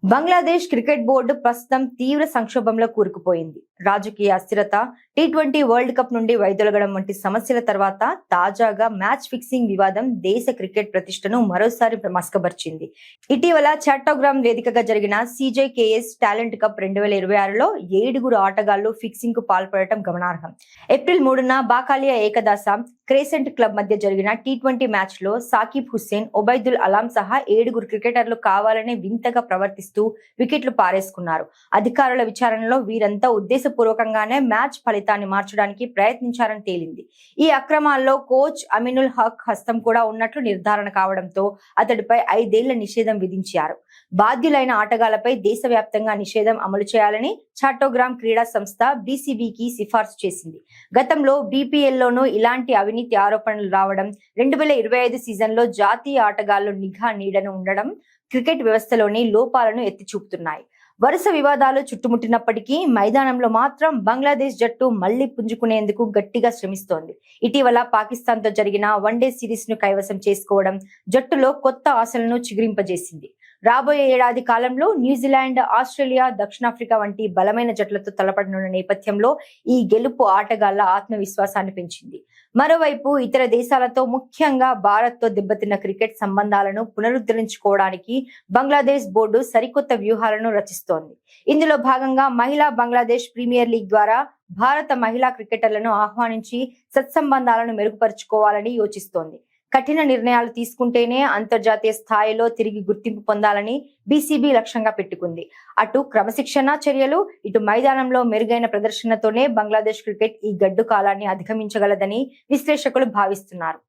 Bangladesh cricket board ప్రస్తుతం తీవ్ర సంక్షోభంలో కూరుకుపోయింది. రాజకీయ అస్థిరత, టీ20 వరల్డ్ కప్ నుండి వైదొలగడం వంటి సమస్యల తర్వాత తాజాగా మ్యాచ్ ఫిక్సింగ్ వివాదం దేశ క్రికెట్ ప్రతిష్టను మరోసారి మసకబర్చింది. ఇటీవల చాట్టోగ్రామ్ వేదికగా జరిగిన CJKS టాలెంట్ కప్ 2026లో 7 ఆటగాళ్లు ఫిక్సింగ్ కు పాల్పడటం గమనార్హం. ఏప్రిల్ 3న బాకాలియా ఏకదాస క్రెసెంట్ క్లబ్ మధ్య జరిగిన టీ20 మ్యాచ్ లో సాకిబ్ హుస్సేన్, ఒబైదుల్ అలాం సహా 7 క్రికెటర్లు కావాలనే వింతగా ప్రవర్తిస్తూ వికెట్లు పారేసుకున్నారు. అధికారుల విచారణలో వీరంతా ఉద్దేశపూర్వకంగానే మ్యాచ్ ఫలితాన్ని మార్చడానికి ప్రయత్నించారని తేలింది. ఈ అక్రమాల్లో కోచ్ అమినుల్ హక్ హస్తం కూడా ఉన్నట్లు నిర్ధారణ కావడంతో అతడిపై 5 ఏళ్ల నిషేధం విధించారు. బాధ్యులైన ఆటగాళ్లపై దేశవ్యాప్తంగా నిషేధం అమలు చేయాలని చాట్టోగ్రామ్ క్రీడా సంస్థ BCBకి సిఫార్సు చేసింది. గతంలో BPLలోనూ ఇలాంటి అవినీతి ఆరోపణలు రావడం, 2025 సీజన్లో జాతీయ ఆటగాళ్లు నిఘా నీడను ఉండడం క్రికెట్ వ్యవస్థలోని లోపాలను ఎత్తి చూపుతున్నాయి. వరుస వివాదాలు చుట్టుముట్టినప్పటికీ మైదానంలో మాత్రం బంగ్లాదేశ్ జట్టు మళ్లీ పుంజుకునేందుకు గట్టిగా శ్రమిస్తోంది. ఇటీవల పాకిస్తాన్ తో జరిగిన వన్డే సిరీస్ ను కైవసం చేసుకోవడం జట్టులో కొత్త ఆశలను చిగురింపజేసింది. రాబోయే ఏడాది కాలంలో న్యూజిలాండ్, ఆస్ట్రేలియా, దక్షిణాఫ్రికా వంటి బలమైన జట్లతో తలపడనున్న నేపథ్యంలో ఈ గెలుపు ఆటగాళ్ల ఆత్మవిశ్వాసాన్ని పెంచింది. మరోవైపు ఇతర దేశాలతో, ముఖ్యంగా భారత్ తో దెబ్బతిన్న క్రికెట్ సంబంధాలను పునరుద్ధరించుకోవడానికి బంగ్లాదేశ్ బోర్డు సరికొత్త వ్యూహాలను రచిస్తోంది. ఇందులో భాగంగా మహిళా బంగ్లాదేశ్ ప్రీమియర్ లీగ్ ద్వారా భారత మహిళా క్రికెటర్లను ఆహ్వానించి సత్సంబంధాలను మెరుగుపరుచుకోవాలని యోచిస్తోంది. కఠిన నిర్ణయాలు తీసుకుంటేనే అంతర్జాతీయ స్థాయిలో తిరిగి గుర్తింపు పొందాలని BCB లక్ష్యంగా పెట్టుకుంది. అటు క్రమశిక్షణ చర్యలు, ఇటు మైదానంలో మెరుగైన ప్రదర్శనతోనే బంగ్లాదేశ్ క్రికెట్ ఈ గడ్డు కాలాన్ని అధిగమించగలదని విశ్లేషకులు భావిస్తున్నారు.